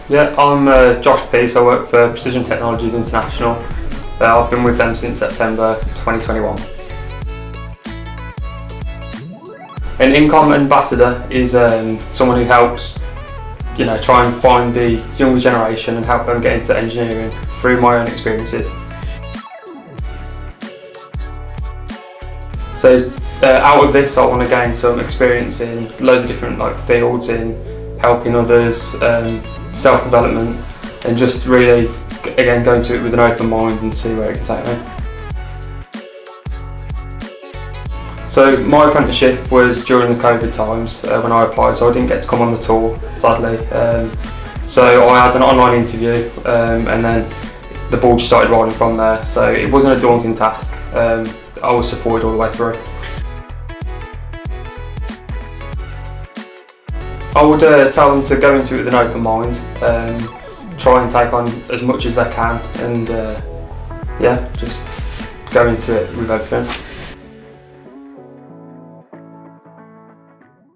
Yeah, I'm Josh Peace. I work for Precision Technologies International. I've been with them since September 2021. An In-Comm ambassador is someone who helps, try and find the younger generation and help them get into engineering through my own experiences. So out of this, I want to gain some experience in loads of different fields, in helping others, self-development, and just really, again, go into it with an open mind and see where it can take me. So my apprenticeship was during the COVID times when I applied, so I didn't get to come on the tour, sadly. So I had an online interview and then the ball just started rolling from there. So it wasn't a daunting task. I was supported all the way through. I would tell them to go into it with an open mind, try and take on as much as they can, and just go into it with everything.